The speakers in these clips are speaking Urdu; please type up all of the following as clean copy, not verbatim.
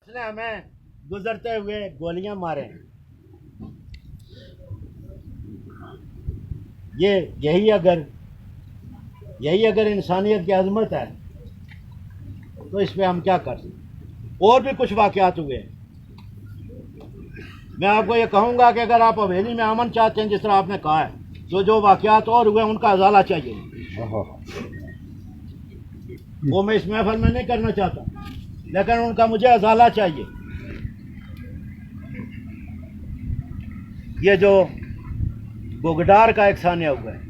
اس نے ہمیں گزرتے ہوئے گولیاں مارے ہیں. یہی اگر انسانیت کی عظمت ہے تو اس پہ ہم کیا کر سکتے. اور بھی کچھ واقعات ہوئے ہیں. میں آپ کو یہ کہوں گا کہ اگر آپ حویلی میں امن چاہتے ہیں جس طرح آپ نے کہا ہے تو جو واقعات اور ہوئے ان کا ازالہ چاہیے. وہ میں اس محفل میں نہیں کرنا چاہتا لیکن ان کا مجھے ازالہ چاہیے. یہ جو بگڈار کا ایک ثانیہ ہوا ہے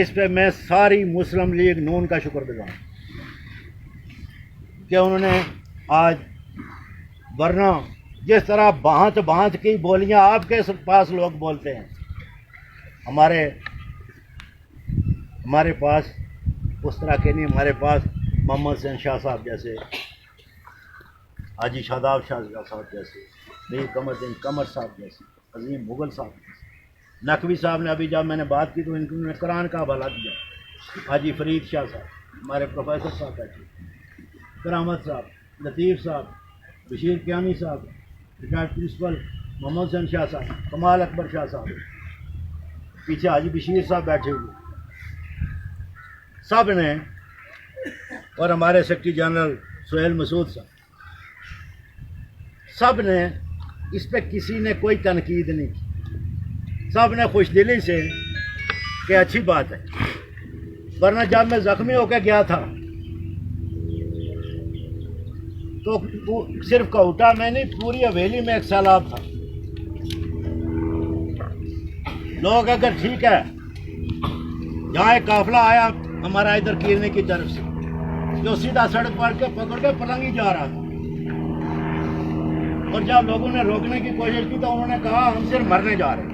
اس پہ میں ساری مسلم لیگ نون کا شکر گزار ہوں کہ انہوں نے آج، ورنہ جس طرح بھانت کی بولیاں آپ کے پاس لوگ بولتے ہیں ہمارے پاس اس طرح کے نہیں. ہمارے پاس محمد حسین شاہ صاحب جیسے، حاجی شاداب شاہ صاحب جیسے، میر قمر الدین قمر صاحب جیسے، عظیم مغل صاحب جیسے، نقوی صاحب نے ابھی جب میں نے بات کی تو انہوں نے قرآن کا حوالہ دیا. حاجی فرید شاہ صاحب، ہمارے پروفیسر صاحب بیٹھے، کرامت صاحب، لطیف صاحب، بشیر قیامی صاحب، ریٹائرڈ پرنسپل محمد حسین شاہ صاحب، کمال اکبر شاہ صاحب، پیچھے حاجی بشیر صاحب بیٹھے ہوئے، سب نے، اور ہمارے سیکرٹری جنرل سہیل مسعود صاحب، سب نے اس پہ کسی نے کوئی تنقید نہیں کی. سب نے خوش دلی سے کہ اچھی بات ہے. ورنہ جب میں زخمی ہو کے گیا تھا تو صرف کوٹا میں نہیں پوری حویلی میں ایک سیلاب تھا. لوگ اگر ٹھیک ہے جہاں ایک قافلہ آیا ہمارا ادھر کیرنے کی طرف سے جو سیدھا سڑک پکڑ کے پلنگی جا رہا تھا، اور جب لوگوں نے روکنے کی کوشش کی تو انہوں نے کہا ہم صرف مرنے جا رہے ہیں.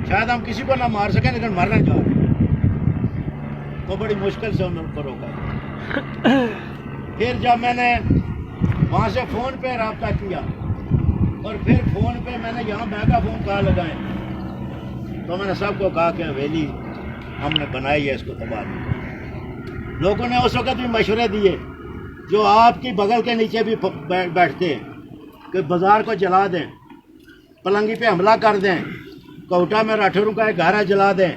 شاید ہم کسی کو نہ مار سکیں لیکن مرنے جا رہے ہیں. تو بڑی مشکل سے انہوں کو روکا. پھر جب میں نے وہاں سے فون پہ رابطہ کیا اور پھر فون پہ میں نے یہاں میگا فون کہاں لگائے تو میں نے سب کو کہا کہ حویلی ہم نے بنائی ہے، اس کو تباہ نہیں. لوگوں نے اس وقت بھی مشورے دیے جو آپ کی بغل کے نیچے بھی بیٹھتے ہیں کہ بازار کو جلا دیں، پلنگی پہ حملہ کر دیں، کوٹا میں راٹھوروں کا ایک گھر جلا دیں.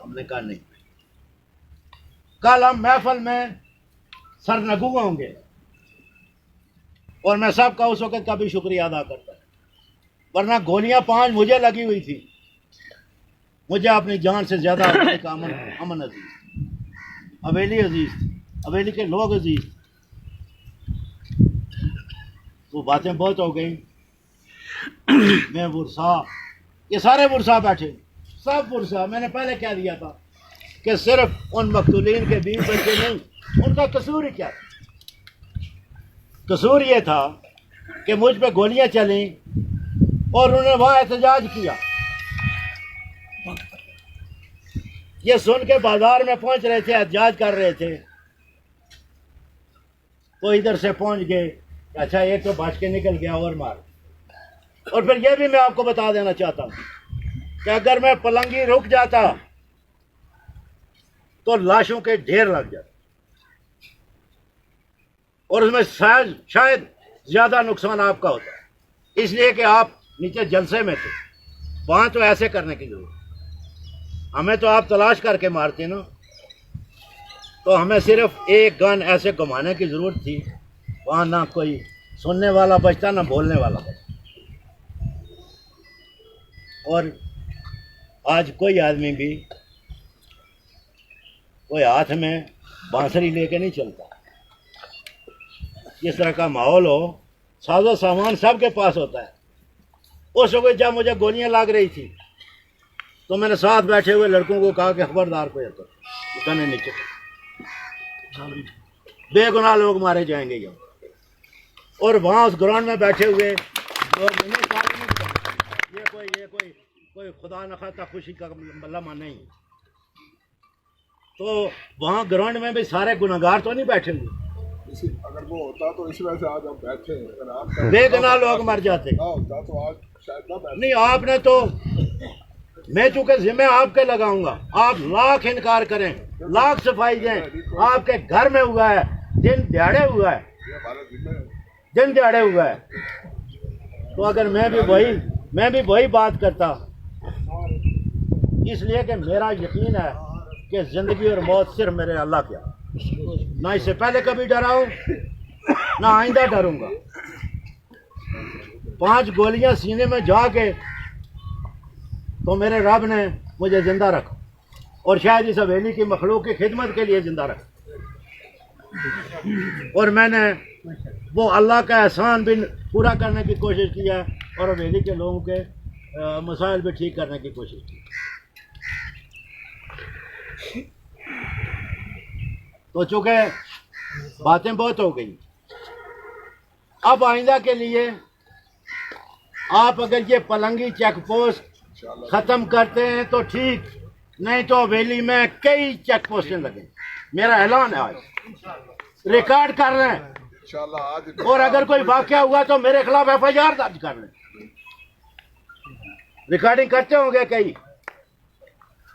ہم نے کہا نہیں. کل ہم محفل میں سرنگو ہوں گے اور میں سب کا اس وقت کا بھی شکریہ ادا کرتا ہوں. ورنہ گولیاں 5 مجھے لگی ہوئی تھی. مجھے اپنی جان سے زیادہ امن عزیز تھی، حویلی عزیز تھی، حویلی کے لوگ عزیز تھے. وہ باتیں بہت ہو گئی. میں ورثا، یہ سارے ورثا بیٹھے، سب ورثا. میں نے پہلے کہہ دیا تھا کہ صرف ان مقتولین کے 20 بچے نہیں، ان کا قصور ہی کیا تھا؟ قصور یہ تھا کہ مجھ پہ گولیاں چلیں اور انہوں نے وہاں احتجاج کیا. یہ سن کے بازار میں پہنچ رہے تھے، احتجاج کر رہے تھے، تو ادھر سے پہنچ گئے. اچھا ایک تو بچ کے نکل گیا اور مار. اور پھر یہ بھی میں آپ کو بتا دینا چاہتا ہوں کہ اگر میں پلنگی رک جاتا تو لاشوں کے ڈھیر لگ جاتے اور اس میں شاید زیادہ نقصان آپ کا ہوتا ہے، اس لیے کہ آپ نیچے جلسے میں تھے. وہاں تو ایسے کرنے کی ضرورت، ہمیں تو آپ تلاش کر کے مارتے نا، تو ہمیں صرف ایک گن ایسے گھمانے کی ضرورت تھی. وہاں نہ کوئی سننے والا بچتا نہ بولنے والا بچتا. اور آج کوئی آدمی بھی کوئی ہاتھ میں بانسری لے کے نہیں چلتا. جس طرح کا ماحول ہو، ساز و سامان سب کے پاس ہوتا ہے. اس وقت جب مجھے گولیاں لگ رہی تھی تو میں نے ساتھ بیٹھے ہوئے لڑکوں کو کہا کہ خبردار کو گنے نیچے، بے گناہ لوگ مارے جائیں گے یہاں. اور وہاں اس گراؤنڈ میں بیٹھے ہوئے لوگ یہ کوئی خدا نخواستہ خوشی کا لمحہ نہیں. تو وہاں گراؤنڈ میں بھی سارے گناہگار تو نہیں بیٹھے ہوئے. اگر وہ ہوتا تو اس وجہ سے آج ہم بیٹھے ہیں. بے گناہ لوگ مر جاتے. تو آج شاید نہ بیٹھے. نہیں آپ نے تو، میں چونکہ ذمہ آپ کے لگاؤں گا، آپ لاکھ انکار کریں، لاکھ صفائی دیں، آپ کے گھر میں ہوا ہے، دن دیہڑے ہوا ہے، یہ ہمارے ذمہ ہے. دن دیہڑے ہوا ہے. تو اگر میں بھی وہی بات کرتا، اس لیے کہ میرا یقین ہے کہ زندگی اور موت صرف میرے اللہ کیا، نہ اس سے پہلے کبھی ڈرا ہوں نہ آئندہ ڈروں گا. 5 گولیاں سینے میں جا کے تو میرے رب نے مجھے زندہ رکھا، اور شاید اس حویلی کی مخلوق کی خدمت کے لیے زندہ رکھا، اور میں نے وہ اللہ کا احسان بھی پورا کرنے کی کوشش کی ہے اور حویلی کے لوگوں کے مسائل بھی ٹھیک کرنے کی کوشش کی. تو چونکہ باتیں بہت ہو گئی، اب آئندہ کے لیے آپ اگر یہ پلنگی چیک پوسٹ ختم کرتے ہیں تو ٹھیک، نہیں تو حویلی میں کئی چیک پوسٹیں لگیں. میرا اعلان ہے، آج ریکارڈ کر رہے ہیں، انشاءاللہ آج اور اگر کوئی واقعہ ہوا تو میرے خلاف ایف آئی آر درج کر لیں. ریکارڈنگ کرتے ہوں گے کئی،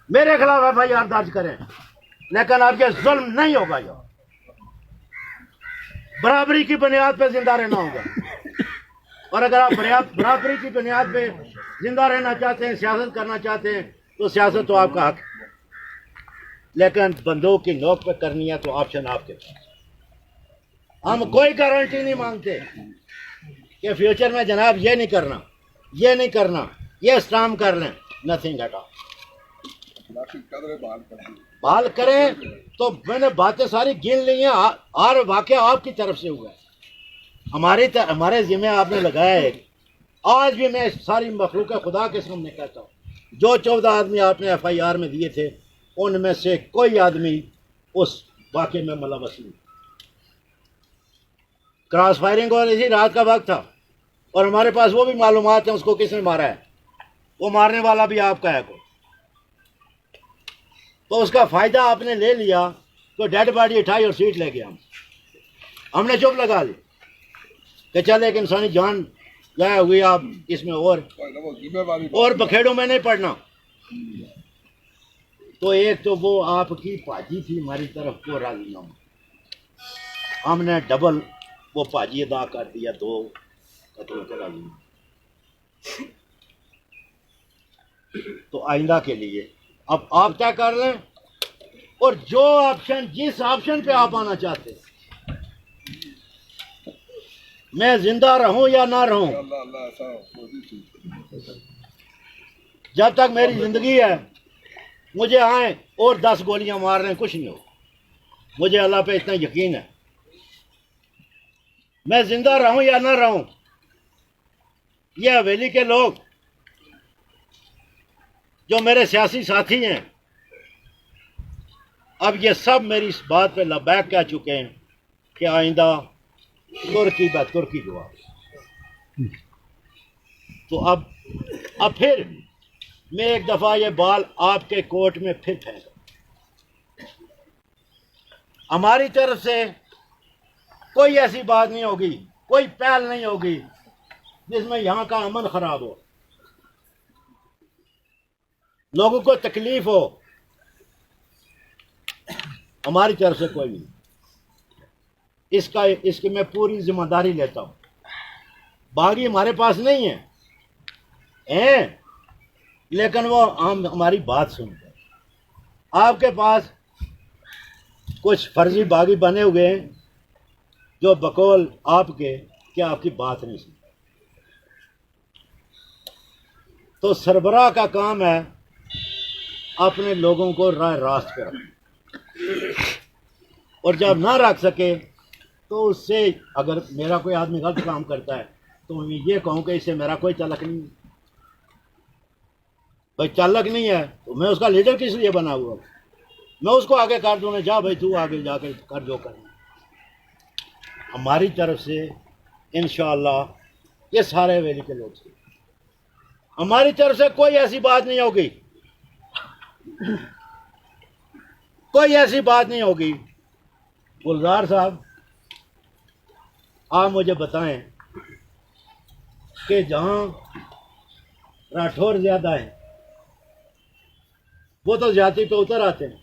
میرے خلاف ایف آئی آر درج کریں، لیکن اب یہ ظلم نہیں ہوگا، یہ برابری کی بنیاد پہ زندہ رہنا ہوگا. اور اگر آپ برابری کی بنیاد پہ زندہ رہنا چاہتے ہیں، سیاست کرنا چاہتے ہیں، تو سیاست تو آپ کا حق ہے، لیکن بندوق کی نوک پہ کرنی ہے تو آپشن آپ کے پاس. ہم کوئی گارنٹی نہیں مانگتے کہ فیوچر میں جناب یہ نہیں کرنا، یہ نہیں کرنا، یہ اسٹام کر لیں، نتھنگ ایٹ آل. باقی قدریں بحال کر دی. بحال کریں تو میں نے باتیں ساری گن لی ہیں، اور واقعہ آپ کی طرف سے ہوا ہے، ہمارے ذمہ آپ نے لگایا ہے. آج بھی میں ساری مخلوق خدا کے سامنے کہتا ہوں، جو 14 آدمی آپ نے ایف آئی آر میں دیے تھے، ان میں سے کوئی آدمی اس واقعے میں ملوث نہیں. کراس فائرنگ اور اسی رات کا وقت تھا، اور ہمارے پاس وہ بھی معلومات ہیں اس کو کس نے مارا ہے، وہ مارنے والا بھی آپ کا ہے کوئی. تو اس کا فائدہ آپ نے لے لیا تو ڈیڈ باڈی اٹھائی اور سیٹ لے گیا. ہم نے چپ لگا لی کہ چل ایک انسانی جان ضائع ہوئی، آپ اس میں اور وہ ذمہ داری بکھیڑوں میں نہیں پڑنا. تو ایک تو وہ آپ کی پاجی تھی ہماری طرف، کو راضی نہ ہو، ہم نے ڈبل وہ پاجی ادا کر دیا، 2 قتلوں کے راضی نہ. تو آئندہ کے لیے اب آپ کیا کر لیں، اور جو آپشن جس آپشن پہ آپ آنا چاہتے ہیں، میں زندہ رہوں یا نہ رہوں، اللہ اللہ ایسا موجود چیز. جب تک میری زندگی ہے مجھے آئیں اور 10 گولیاں مار رہے ہیں، کچھ نہیں ہو. مجھے اللہ پہ اتنا یقین ہے، میں زندہ رہوں یا نہ رہوں. یہ حویلی کے لوگ جو میرے سیاسی ساتھی ہیں، اب یہ سب میری اس بات پہ لبیک کہہ چکے ہیں کہ آئندہ ترکی بہ ترکی جواب. تو اب پھر میں ایک دفعہ یہ بال آپ کے کورٹ میں پھر پھینکا. ہماری طرف سے کوئی ایسی بات نہیں ہوگی، کوئی پہل نہیں ہوگی جس میں یہاں کا امن خراب ہو، لوگوں کو تکلیف ہو. ہماری طرف سے کوئی نہیں. اس کی میں پوری ذمہ داری لیتا ہوں. باغی ہمارے پاس نہیں ہیں، لیکن وہ ہماری بات سنتے ہیں. آپ کے پاس کچھ فرضی باغی بنے ہوئے ہیں جو بقول آپ کے کہ آپ کی بات نہیں سنتے. تو سربراہ کا کام ہے اپنے لوگوں کو راہ راست پہ رکھنا، اور جب نہ رکھ سکے تو اس سے اگر میرا کوئی آدمی غلط کام کرتا ہے تو میں یہ کہوں کہ اس سے میرا کوئی تعلق نہیں ہے. بھائی تعلق نہیں ہے تو میں اس کا لیڈر کس لیے بنا ہوا ہوں؟ میں اس کو آگے کر دوں، جا بھائی تو آگے جا کے کر جو کرنا. ہماری طرف سے انشاءاللہ یہ سارے حویلی کے لوگ سے ہماری طرف سے کوئی ایسی بات نہیں ہوگی، کوئی ایسی بات نہیں ہوگی. گلزار صاحب، آپ مجھے بتائیں کہ جہاں راٹھور زیادہ ہیں وہ تو زیادتی پہ اتر آتے ہیں،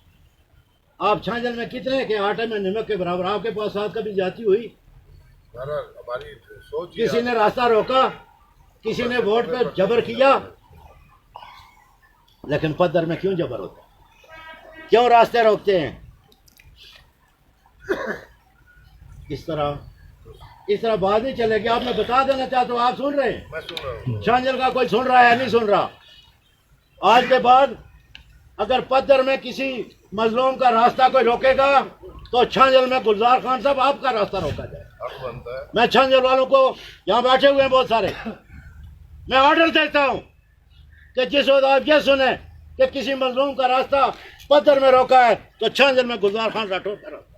آپ چھاجل میں کتنے کہ آٹے میں نمک کے برابر آپ کے پاس ساتھ کبھی جاتی ہوئی؟ ہماری سوچ کسی نے راستہ روکا؟ کسی نے ووٹ پہ جبر کیا؟ لیکن پدر میں کیوں جبر ہوتا ہے؟ کیوں راستے روکتے ہیں؟ اس طرح بات نہیں چلے گی. آپ میں بتا دینا چاہتا ہوں. آپ سن رہے ہیں؟ میں سن رہا ہوں. چھانجل کا کوئی سن رہا ہے یا نہیں سن رہا؟ آج کے بعد اگر پدر میں کسی مظلوم کا راستہ کوئی روکے گا تو چھانجل میں گلزار خان صاحب آپ کا راستہ روکا جائے. حق بنتا ہے. میں چھانجل والوں کو یہاں بیٹھے ہوئے ہیں بہت سارے, میں آرڈر دیتا ہوں کہ جس وقت آپ یہ سنیں کہ کسی مظلوم کا راستہ پدر میں روکا ہے تو چھانجل میں گلزار خان راٹھور کا راستہ,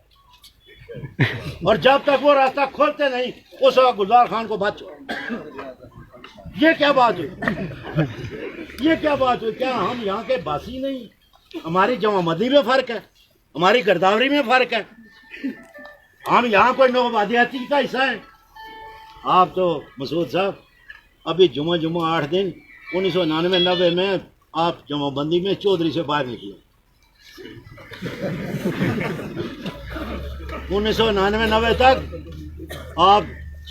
اور جب تک وہ راستہ کھولتے نہیں اس وقت گلزار خان کو بات چھوڑ. یہ کیا بات ہوئی؟ یہ کیا بات ہوئی؟ کیا ہم یہاں کے باسی نہیں؟ ہماری جمع مدی میں فرق ہے, ہماری گرداوری میں فرق ہے, ہم یہاں کوئی نوآبادیاتی کا حصہ ہیں. آپ تو مسعود صاحب ابھی جمعہ 8 دن 1999 میں آپ جمع بندی میں چودھری سے باہر نکلے. 1999 تک آپ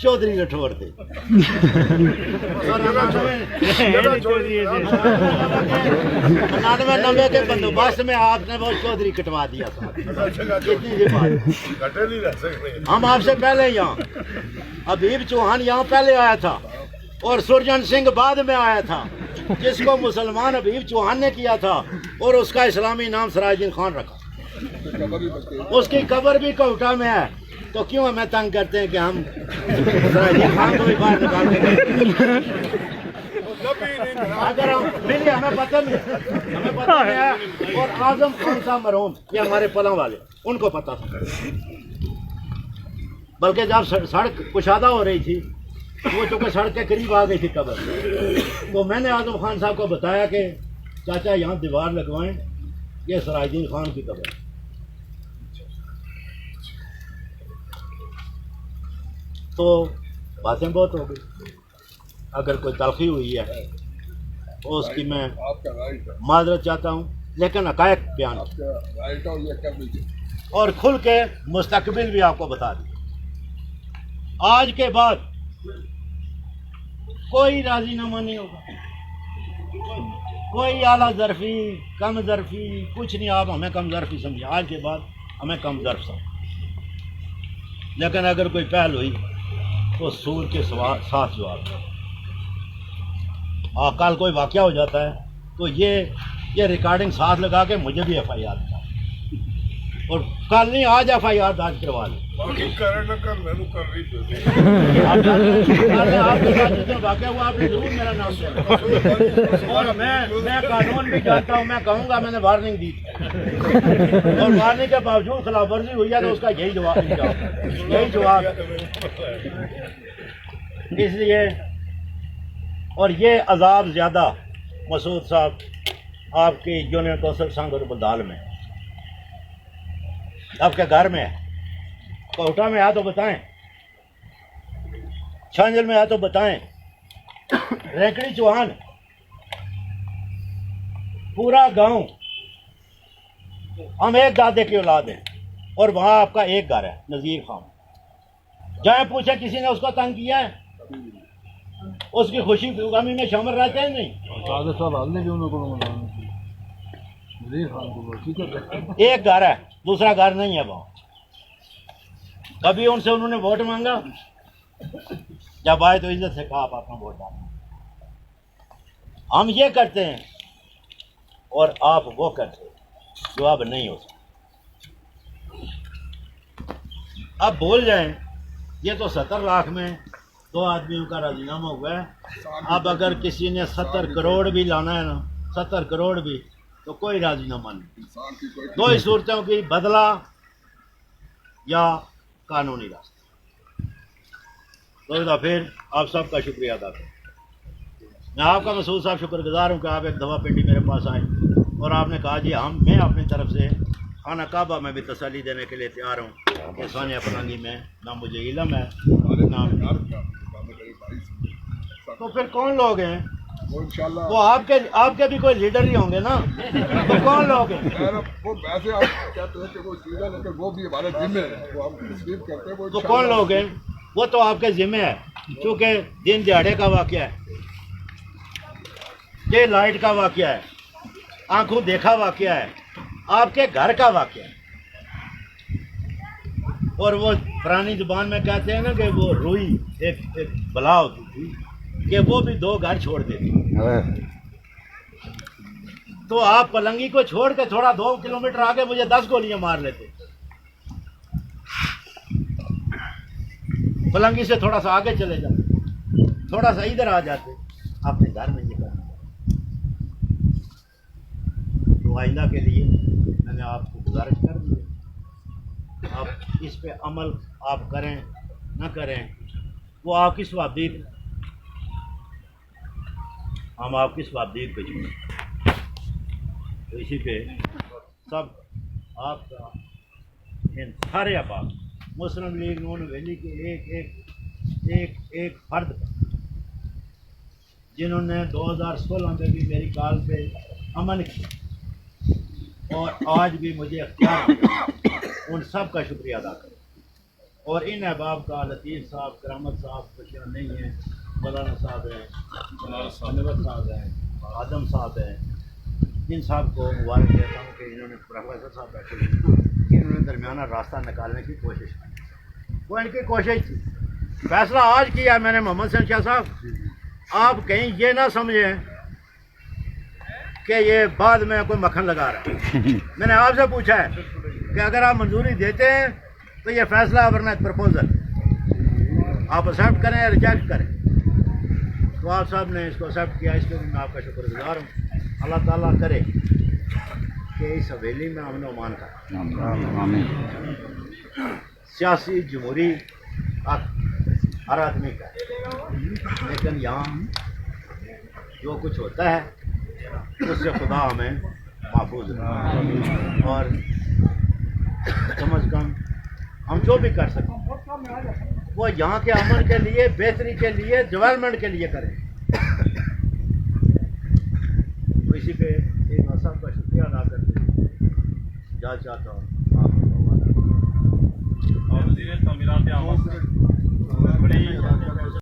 چودھری راٹھور تھے. 99 کے بندوبست میں آپ نے وہ چودھری کٹوا دیا تھا. کٹے نہیں رہ سکتے. ہم آپ سے پہلے یہاں, حبیب چوہان یہاں پہلے آیا تھا اور سرجن سنگھ بعد میں آیا تھا, جس کو مسلمان حبیب چوہان نے کیا تھا اور اس کا اسلامی نام سراج الدین خان رکھا. اس کی قبر بھی کوٹا میں ہے, تو کیوں ہمیں تنگ کرتے ہیں کہ ہم سراج الدین خان کو بھی باہر نکال دیں؟ اگر ہم ملی ہمیں پتہ نہیں ہے. اور اعظم خان صاحب مرحوم یہ ہمارے پلاں والے, ان کو پتہ تھا. بلکہ جب سڑک کشادہ ہو رہی تھی وہ چونکہ سڑک کے قریب آ گئی تھی قبر, تو میں نے اعظم خان صاحب کو بتایا کہ چاچا یہاں دیوار لگوائیں, یہ سراج الدین خان کی قبر ہے. تو باتیں بہت ہو گئی. اگر کوئی تلخی ہوئی ہے تو اس کی میں آپ کا رائٹ ہے. معذرت چاہتا ہوں, لیکن حقائق بیان آپ کا رائٹ ہے اور یہ کر لیجیے. اور کھل کے مستقبل بھی آپ کو بتا دیں. آج کے بعد کوئی راضی نامہ نہیں ہوگا, کوئی اعلیٰ ظرفی کم ظرفی کچھ نہیں. آپ ہمیں کم ظرفی سمجھیں, آج کے بعد ہمیں کم ظرف سمجھیں. لیکن اگر کوئی پہل ہوئی تو سور کے ساتھ جواب دیں. کل کوئی واقعہ ہو جاتا ہے تو یہ ریکارڈنگ ساتھ لگا کے مجھے بھی ایف آئی آر دکھا, اور کل نہیں آج ایف آئی آر درج کروا لیں. باقی کرے نہ کر میں کر رہی تھی. آپ کے ساتھ جتنا واقعہ ہوا آپ نے ضرور میرا نام دیا, اور میں قانون بھی جانتا ہوں. میں کہوں گا میں نے وارننگ دی اور وارننگ کے باوجود خلاف ورزی ہوئی ہے تو اس کا یہی جواب. اس لیے اور یہ عذاب زیادہ مسعود صاحب آپ کی یونین کونسل سنگ اور بلدال میں, آپ کے گھر میں, کوٹا میں ہے تو بتائیں, چھانجل میں ہے تو بتائیں, رینکڑی چوہان پورا گاؤں ہم ایک دادے کی اولاد ہیں, اور وہاں آپ کا ایک گھر ہے نذیر خان. جائیں پوچھیں کسی نے اس کو تنگ کیا ہے؟ اس کی خوشی غمی میں شامل رہتے ہیں نہیں. ایک گھر ہے, دوسرا گھر نہیں ہے وہاں. کبھی ان سے انہوں نے ووٹ مانگا؟ جب آئے تو عزت سے کہا آپ اپنا ووٹ ڈالیں. ہم یہ کرتے ہیں اور آپ وہ کرتے ہیں جو اب نہیں ہو سکتا. اب بول جائیں یہ تو 70 لاکھ میں 2 آدمیوں کا راضی نامہ ہوا ہے. اب اگر کسی نے 70 کروڑ بھی لانا ہے نا, 70 کروڑ بھی, تو کوئی راضی نامہ نہیں. 2 ہی صورتوں کی, بدلہ یا قانونی راستہ. تو پھر آپ سب کا شکریہ ادا کروں. میں آپ کا مسعود صاحب شکر گزار ہوں کہ آپ ایک دفعہ پنڈی میرے پاس آئے اور آپ نے کہا جی میں اپنی طرف سے خانہ کعبہ میں بھی تسلی دینے کے لیے تیار ہوں کہ ثانیہ پرنگی میں نہ مجھے علم ہے نہ. تو پھر کون لوگ ہیں وہ انشاءاللہ وہ آپ کے بھی کوئی لیڈر ہی ہوں گے نا، تو کون لوگ ہیں؟ خیر وہ ویسے آپ کہتے ہیں کہ وہ چیزیں لیکن وہ بھی ہمارے ذمہ ہے، وہ ہم تسلیم کرتے ہیں، وہ تو کون لوگ ہیں؟ وہ تو آپ کے ذمہ ہے، چونکہ دن دہاڑے کا واقعہ ہے، ڈے لائٹ کا واقعہ ہے، آنکھوں دیکھا واقعہ ہے، آپ کے گھر کا واقعہ ہے۔ اور وہ پرانی زبان میں کہتے ہیں نا کہ وہ روئی ایک بلا ہوتی تھی کہ وہ بھی 2 گھر چھوڑ دیتی، تو آپ پلنگی کو چھوڑ کے تھوڑا 2 کلومیٹر آگے مجھے 10 گولیاں مار لیتے، پلنگی سے تھوڑا سا آگے چلے جاتے، تھوڑا سا ادھر آ جاتے، اپنے گھر میں یہ کرنا۔ تو آئندہ کے لیے میں نے آپ کو گزارش کر دی ہے، آپ اس پہ عمل آپ کریں نہ کریں وہ آپ کی ثوابدید، ہم آپ کی ثوابدید پہ چھوڑیں۔ تو اسی پہ سب آپ کا ان سارے احباب مسلم لیگ نون ویلی کے ایک فرد جنہوں نے 2016 میں بھی میری کال پہ عمل کیا اور آج بھی مجھے اختیار دیا، ان سب کا شکریہ ادا کریں۔ اور ان احباب کا لطیف صاحب، کرامت صاحب کچھ نہیں ہیں، مولانا صاحب ہیں، انور صاحب ہیں، آدم صاحب ہیں، ان صاحب کو مبارک دیتا ہوں کہ انہوں نے پروفیسر صاحب بیٹھے ہوئے، انہوں نے درمیانہ راستہ نکالنے کی کوشش کی، وہ ان کی کوشش تھی۔ فیصلہ آج کیا میں نے محمد حسین شاہ صاحب، آپ کہیں یہ نہ سمجھیں کہ یہ بعد میں کوئی مکھن لگا رہا ہے۔ میں نے آپ سے پوچھا ہے کہ اگر آپ منظوری دیتے ہیں تو یہ فیصلہ ورنہ پرپوزل آپ ایکسیپٹ کریں یا ریجیکٹ کریں، تو آپ صاحب نے اس کو ایکسیپٹ کیا، اس لیے میں آپ کا شکر گزار ہوں۔ اللہ تعالیٰ کرے کہ اس حویلی میں امن و امان کا، سیاسی جمہوری حق ہر آدمی کا، لیکن یہاں جو کچھ ہوتا ہے اس سے خدا ہمیں محفوظ رکھے، اور کم از کم ہم جو بھی کر سکیں وہ یہاں کے امن کے لیے، بہتری کے لیے، ڈیولپمنٹ کے لیے کریں۔ تو اسی پہ ایک سب کا شکریہ ادا کرتے ہوئے جا چاہتا ہوں آپ کو